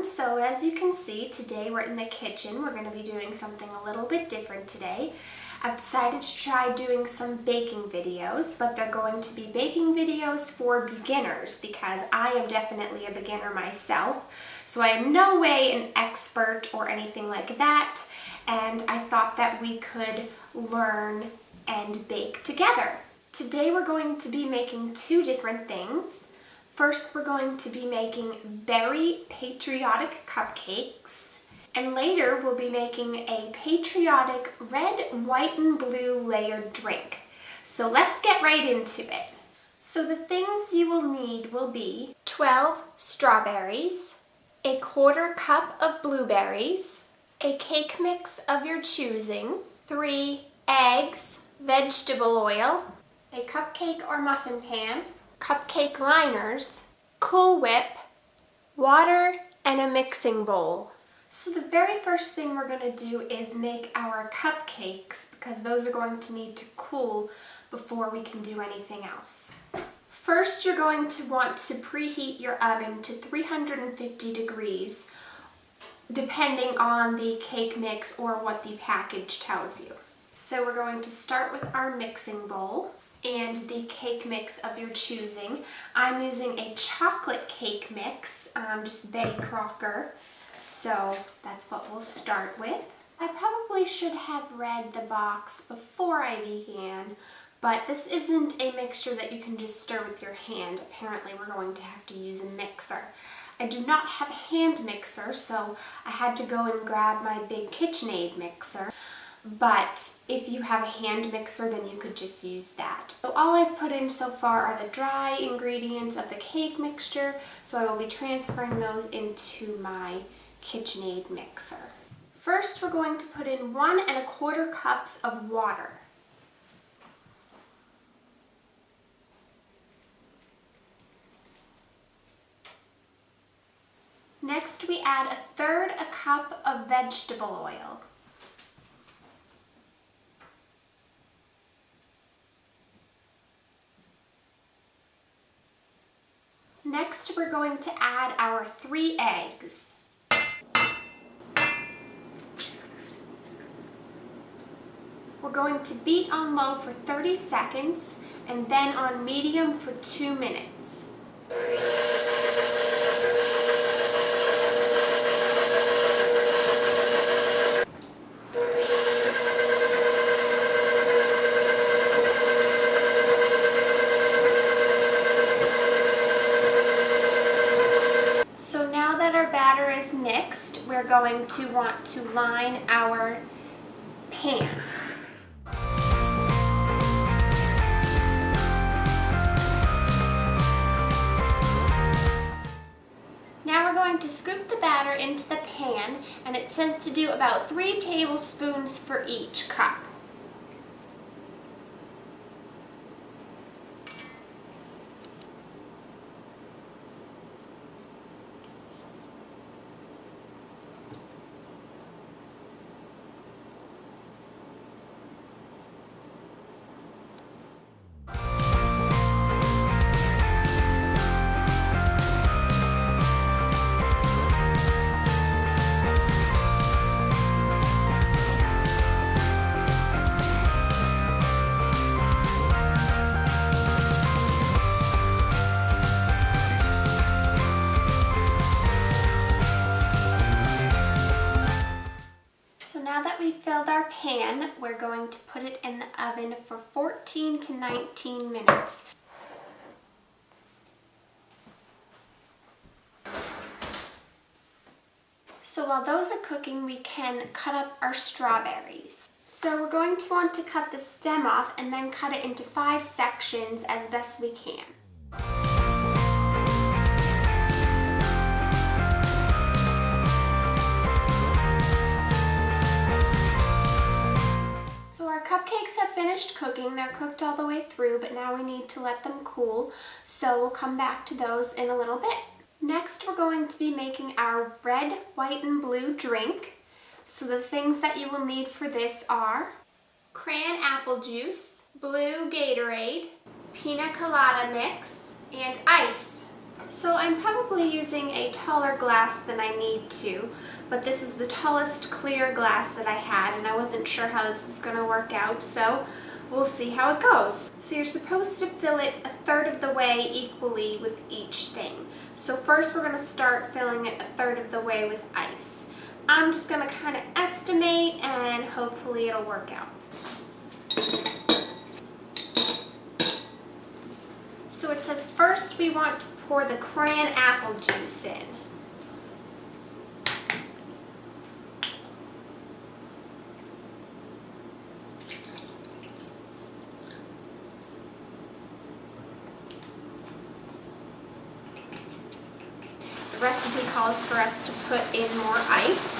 So as you can see, today we're in the kitchen. We're going to be doing something a little bit different today. I've decided to try doing some baking videos, but they're going to be baking videos for beginners because I am definitely a beginner myself. So I am no way an expert or anything like that, and I thought that we could learn and bake together. Today we're going to be making two different things. First, we're going to be making Berry Patriotic Cupcakes, and later we'll be making a patriotic red, white, and blue layered drink. So let's get right into it. So the things you will need will be 12 strawberries, a 1/4 cup of blueberries, a cake mix of your choosing, 3 eggs, vegetable oil, a cupcake or muffin pan, cupcake liners, Cool Whip, water, and a mixing bowl. So the very first thing we're going to do is make our cupcakes because those are going to need to cool before we can do anything else. First, you're going to want to preheat your oven to 350 degrees depending on the cake mix or what the package tells you. So we're going to start with our mixing bowl and the cake mix of your choosing. I'm using a chocolate cake mix, just Betty Crocker, so that's what we'll start with. I probably should have read the box before I began, but this isn't a mixture that you can just stir with your hand. Apparently we're going to have to use a mixer. I do not have a hand mixer, so I had to go and grab my big KitchenAid mixer. But if you have a hand mixer, then you could just use that. So all I've put in so far are the dry ingredients of the cake mixture, so I will be transferring those into my KitchenAid mixer. First, we're going to put in 1 1/4 cups of water. Next, we add 1/3 cup of vegetable oil. Next, we're going to add our 3 eggs. We're going to beat on low for 30 seconds and then on medium for 2 minutes. Mixed, we're going to want to line our pan. Now we're going to scoop the batter into the pan, and it says to do about 3 tablespoons for each cup. Filled our pan, we're going to put it in the oven for 14 to 19 minutes. So while those are cooking, we can cut up our strawberries. So we're going to want to cut the stem off and then cut it into 5 sections as best we can. Cupcakes have finished cooking. They're cooked all the way through, but now we need to let them cool, so we'll come back to those in a little bit. Next, we're going to be making our red, white, and blue drink. So the things that you will need for this are crayon apple juice, blue Gatorade, pina colada mix, and ice. So I'm probably using a taller glass than I need to, but this is the tallest clear glass that I had, and I wasn't sure how this was going to work out, so we'll see how it goes. So you're supposed to fill it a third of the way equally with each thing. So first we're going to start filling it a third of the way with ice. I'm just going to kind of estimate and hopefully it'll work out. So it says first we want to pour the crayon apple juice in. The recipe calls for us to put in more ice.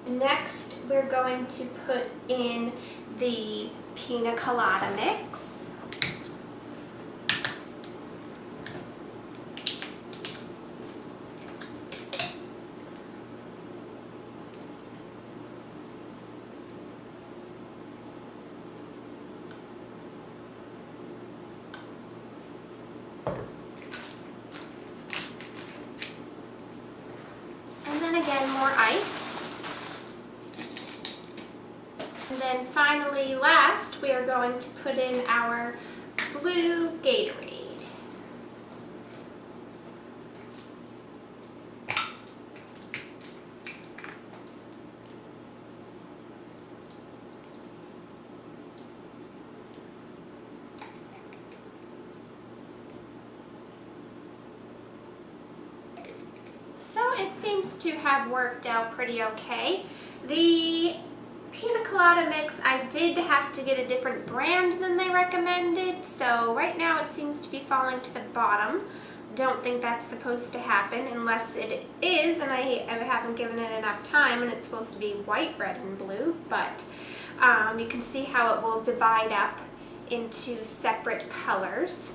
Next, we're going to put in the pina colada mix. And then again, more ice. And then finally, last, we are going to put in our blue Gatorade. So it seems to have worked out pretty okay. The pina colada mix, I did have to get a different brand than they recommended, so right now it seems to be falling to the bottom. Don't think that's supposed to happen unless it is, and I haven't given it enough time, and it's supposed to be white, red, and blue, but you can see how it will divide up into separate colors.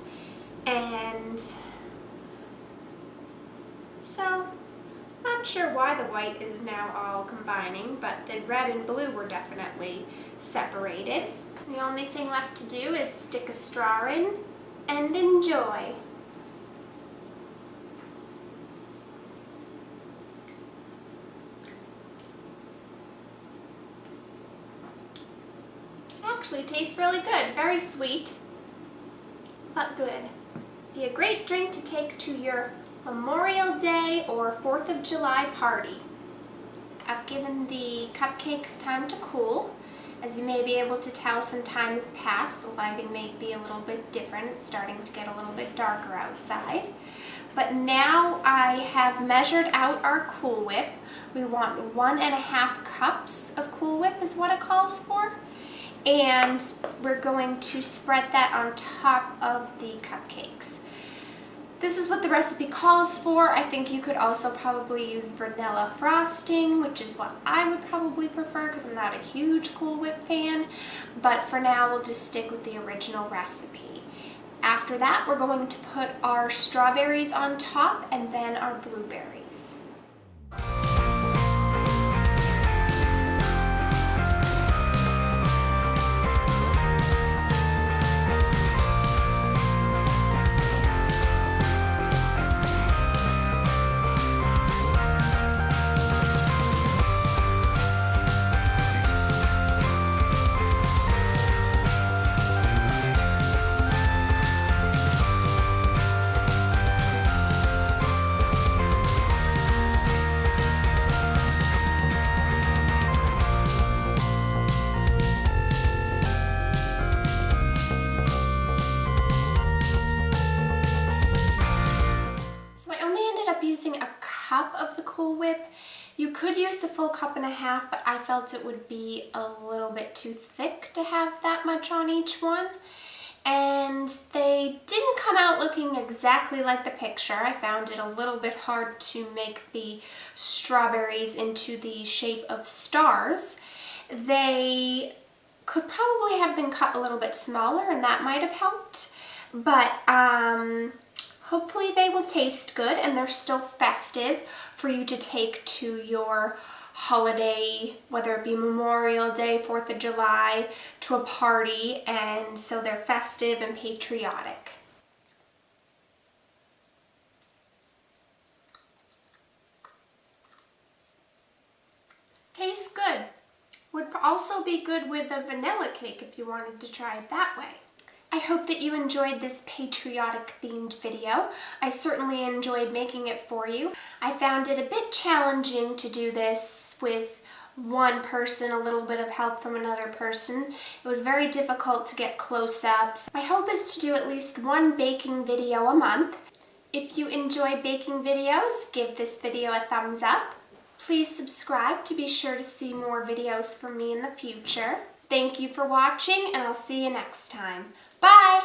And so not sure why the white is now all combining, but the red and blue were definitely separated. The only thing left to do is stick a straw in and enjoy. Actually tastes really good, very sweet, but good. Be a great drink to take to your Memorial Day or 4th of July party. I've given the cupcakes time to cool. As you may be able to tell, some time has passed. The lighting may be a little bit different. It's starting to get a little bit darker outside. But now I have measured out our Cool Whip. We want 1.5 cups of Cool Whip is what it calls for. And we're going to spread that on top of the cupcakes. This is what the recipe calls for. I think you could also probably use vanilla frosting, which is what I would probably prefer because I'm not a huge Cool Whip fan. But for now, we'll just stick with the original recipe. After that, we're going to put our strawberries on top and then our blueberries. Using a cup of the Cool Whip. You could use the full 1.5 cups, but I felt it would be a little bit too thick to have that much on each one. And they didn't come out looking exactly like the picture. I found it a little bit hard to make the strawberries into the shape of stars. They could probably have been cut a little bit smaller, and that might have helped. but hopefully they will taste good and they're still festive for you to take to your holiday, whether it be Memorial Day, 4th of July, to a party, and so they're festive and patriotic. Tastes good. Would also be good with a vanilla cake if you wanted to try it that way. I hope that you enjoyed this patriotic themed video. I certainly enjoyed making it for you. I found it a bit challenging to do this with one person, a little bit of help from another person. It was very difficult to get close-ups. My hope is to do at least one baking video a month. If you enjoy baking videos, give this video a thumbs up. Please subscribe to be sure to see more videos from me in the future. Thank you for watching, and I'll see you next time. Bye!